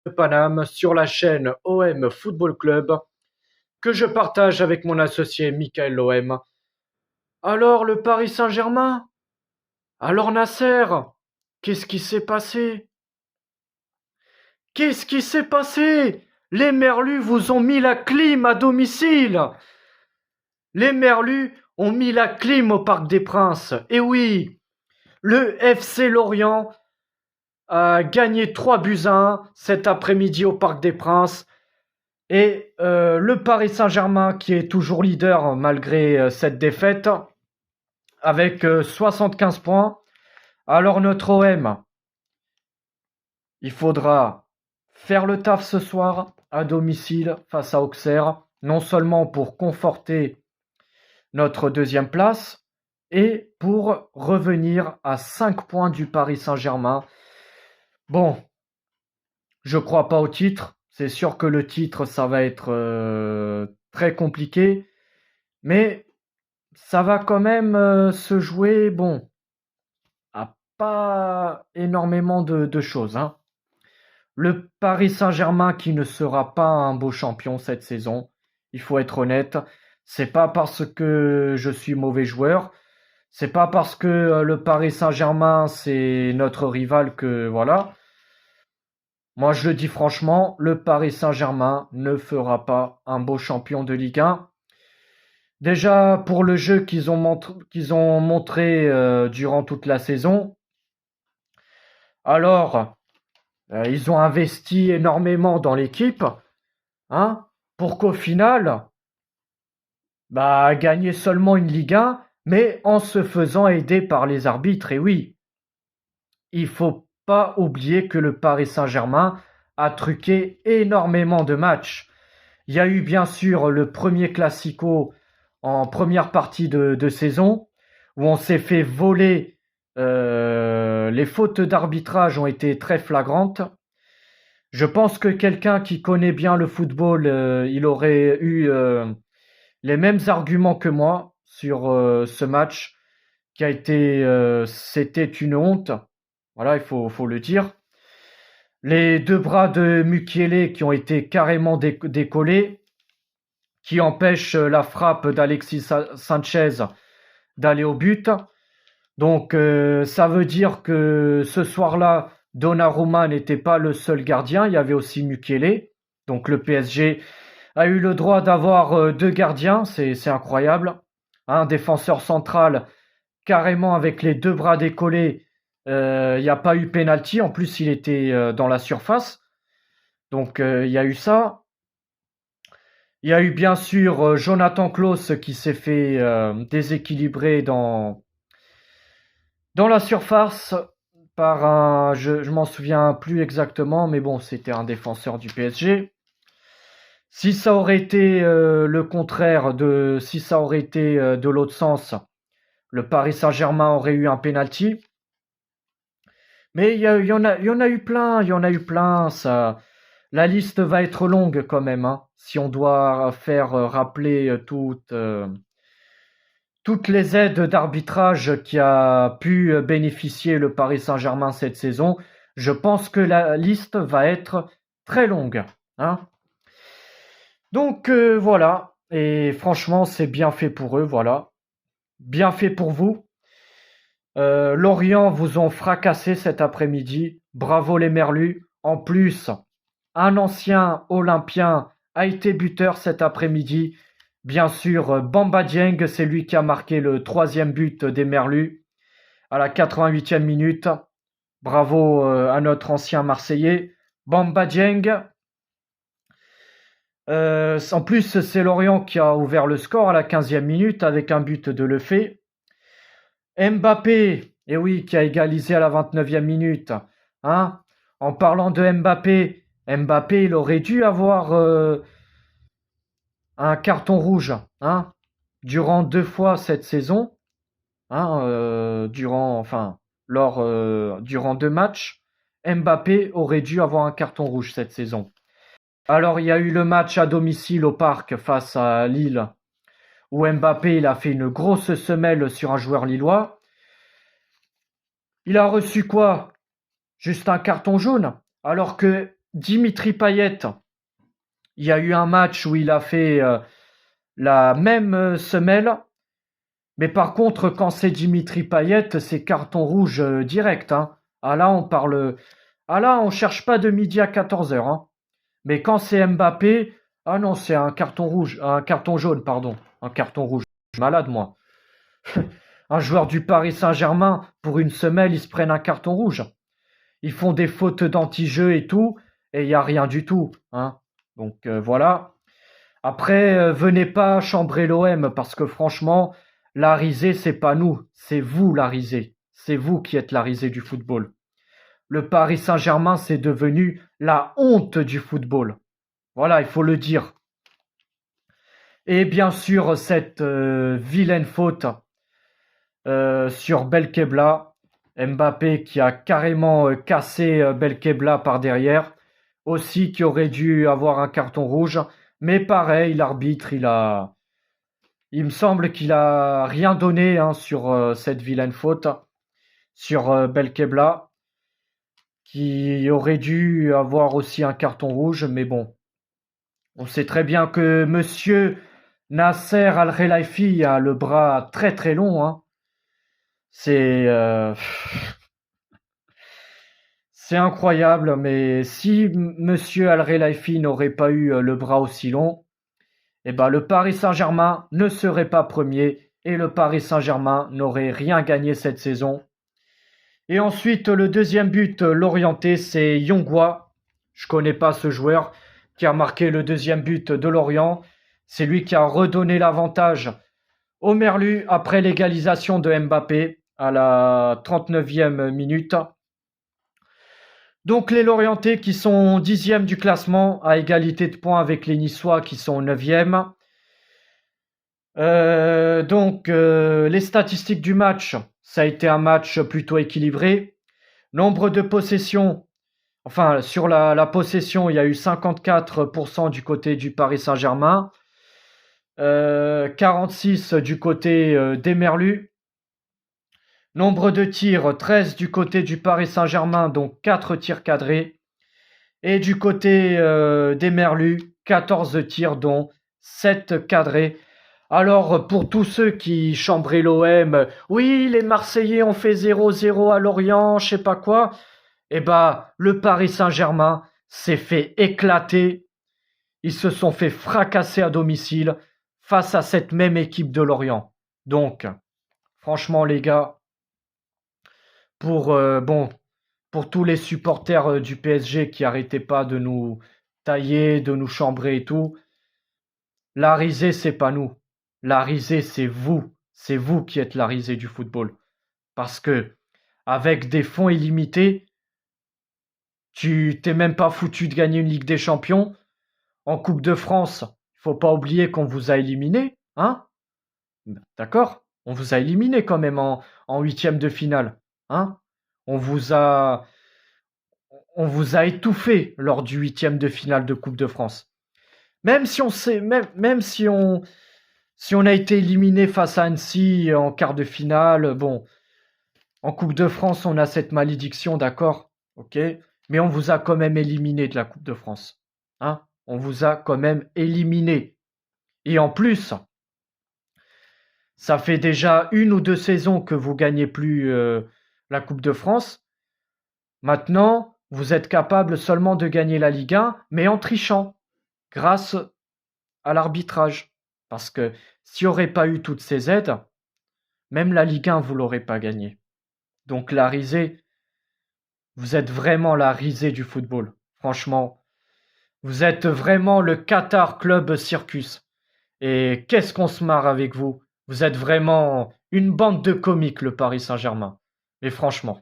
Paname sur la chaîne OM Football Club que je partage avec mon associé Michael Lohem. Alors le Paris Saint-Germain? Alors Nasser? Qu'est-ce qui s'est passé? Qu'est-ce qui s'est passé? Les Merlus vous ont mis la clim à domicile. Les Merlus ont mis la clim au Parc des Princes. Et oui, le FC Lorient a gagné 3-1 cet après-midi au Parc des Princes. Et le Paris Saint-Germain, qui est toujours leader malgré cette défaite, avec 75 points. Alors notre OM, il faudra faire le taf ce soir à domicile face à Auxerre, non seulement pour conforter notre deuxième place, et pour revenir à 5 points du Paris Saint-Germain. Bon, je crois pas au titre. C'est sûr que le titre, ça va être très compliqué. Mais ça va quand même se jouer, bon, à pas énormément de choses, hein. Le Paris Saint-Germain qui ne sera pas un beau champion cette saison, il faut être honnête. C'est pas parce que je suis mauvais joueur, c'est pas parce que le Paris Saint-Germain c'est notre rival que voilà. Moi je le dis franchement, le Paris Saint-Germain ne fera pas un beau champion de Ligue 1. Déjà pour le jeu qu'ils ont montré durant toute la saison. Alors, ils ont investi énormément dans l'équipe, hein, pour qu'au final, gagner seulement une Ligue 1, mais en se faisant aider par les arbitres. Et oui, il faut pas oublier que le Paris Saint-Germain a truqué énormément de matchs. Il y a eu bien sûr le premier Classico en première partie de saison, où on s'est fait voler. Les fautes d'arbitrage ont été très flagrantes. Je pense que quelqu'un qui connaît bien le football, il aurait eu les mêmes arguments que moi sur ce match qui a été, c'était une honte. Voilà, il faut le dire. Les deux bras de Mukiele qui ont été carrément décollés, qui empêchent la frappe d'Alexis Sanchez d'aller au but. Donc ça veut dire que ce soir-là, Donnarumma n'était pas le seul gardien, il y avait aussi Mukiele. Donc le PSG a eu le droit d'avoir deux gardiens, c'est incroyable. Un défenseur central, carrément avec les deux bras décollés, il n'y a pas eu penalty, en plus il était dans la surface. Donc il y a eu ça. Il y a eu bien sûr Jonathan Klaus qui s'est fait déséquilibrer dans la surface par je m'en souviens plus exactement, mais bon, c'était un défenseur du PSG. Si ça aurait été le contraire, si ça aurait été de l'autre sens, le Paris Saint-Germain aurait eu un penalty. Mais il y en a eu plein, ça. La liste va être longue quand même, hein, si on doit faire rappeler toutes les aides d'arbitrage qui a pu bénéficier le Paris Saint-Germain cette saison. Je pense que la liste va être très longue, hein. Donc voilà, et franchement c'est bien fait pour eux, voilà. Bien fait pour vous. Lorient vous ont fracassé cet après-midi. Bravo les Merlus. En plus, un ancien Olympien a été buteur cet après-midi. Bien sûr, Bamba Dieng, c'est lui qui a marqué le 3e but des Merlus à la 88e minute. Bravo à notre ancien Marseillais, Bamba Dieng. En plus, c'est Lorient qui a ouvert le score à la 15e minute avec un but de Lefebvre. Mbappé, et oui, qui a égalisé à la 29e minute. Hein. En parlant de Mbappé, il aurait dû avoir un carton rouge, hein, durant 2 fois cette saison, hein, durant 2 matchs. Mbappé aurait dû avoir un carton rouge cette saison. Alors il y a eu le match à domicile au Parc face à Lille, où Mbappé il a fait une grosse semelle sur un joueur lillois. Il a reçu quoi? Juste un carton jaune, alors que Dimitri Payet, il y a eu un match où il a fait la même semelle, mais par contre, quand c'est Dimitri Payet, c'est carton rouge direct, hein. Ah là, on parle. Ah là, on cherche pas de midi à 14h, hein. Mais quand c'est Mbappé, ah non, c'est un carton rouge, un carton jaune, pardon. Un carton rouge. Je suis malade, moi. Un joueur du Paris Saint-Germain, pour une semelle, ils se prennent un carton rouge. Ils font des fautes d'anti-jeu et tout, et il n'y a rien du tout, hein. Donc voilà. Après, venez pas chambrer l'OM, parce que franchement, la risée, c'est pas nous, c'est vous la risée. C'est vous qui êtes la risée du football. Le Paris Saint-Germain, c'est devenu la honte du football. Voilà, il faut le dire. Et bien sûr, cette vilaine faute sur Belkebla. Mbappé qui a carrément cassé Belkebla par derrière. Aussi qui aurait dû avoir un carton rouge. Mais pareil, l'arbitre, il me semble qu'il a rien donné hein, sur cette vilaine faute. Sur Belkebla. Qui aurait dû avoir aussi un carton rouge. Mais bon, on sait très bien que monsieur Nasser Al-Khelaifi a le bras très très long. Hein. C'est c'est incroyable, mais si monsieur Al-Khelaifi n'aurait pas eu le bras aussi long, eh ben le Paris Saint-Germain ne serait pas premier et le Paris Saint-Germain n'aurait rien gagné cette saison. Et ensuite, le deuxième but, l'orienté, c'est Yongwa. Je connais pas ce joueur qui a marqué le deuxième but de Lorient. C'est lui qui a redonné l'avantage au Merlu après l'égalisation de Mbappé à la 39e minute. Donc les Lorientais qui sont 10e du classement à égalité de points avec les Niçois qui sont 9e. Les statistiques du match, ça a été un match plutôt équilibré. Nombre de possessions, enfin sur la possession, il y a eu 54% du côté du Paris Saint-Germain, 46 du côté des Merlus. Nombre de tirs, 13 du côté du Paris Saint-Germain, donc 4 tirs cadrés. Et du côté des Merlus, 14 tirs, dont 7 cadrés. Alors, pour tous ceux qui chambraient l'OM, oui, les Marseillais ont fait 0-0 à Lorient, je sais pas quoi. Eh ben, le Paris Saint-Germain s'est fait éclater. Ils se sont fait fracasser à domicile face à cette même équipe de Lorient. Donc, franchement, les gars, pour pour tous les supporters du PSG qui arrêtaient pas de nous tailler, de nous chambrer et tout, la risée, c'est pas nous. La risée, c'est vous. C'est vous qui êtes la risée du football. Parce que, avec des fonds illimités, tu t'es même pas foutu de gagner une Ligue des Champions. En Coupe de France, il faut pas oublier qu'on vous a éliminé, hein? D'accord? On vous a éliminé quand même en huitième de finale, hein? On vous a, on vous a étouffé lors du huitième de finale de Coupe de France. Même si on sait, même si on a été éliminé face à Annecy en quart de finale, bon, en Coupe de France, on a cette malédiction, d'accord, ok, mais on vous a quand même éliminé de la Coupe de France, hein, on vous a quand même éliminé. Et en plus, ça fait déjà 1 ou 2 saisons que vous gagnez plus la Coupe de France. Maintenant, vous êtes capable seulement de gagner la Ligue 1, mais en trichant, grâce à l'arbitrage. Parce que s'il n'y aurait pas eu toutes ces aides, même la Ligue 1, vous ne l'aurez pas gagnée. Donc la risée, vous êtes vraiment la risée du football. Franchement, vous êtes vraiment le Qatar Club Circus. Et qu'est-ce qu'on se marre avec vous? Vous êtes vraiment une bande de comiques, le Paris Saint-Germain. Et franchement.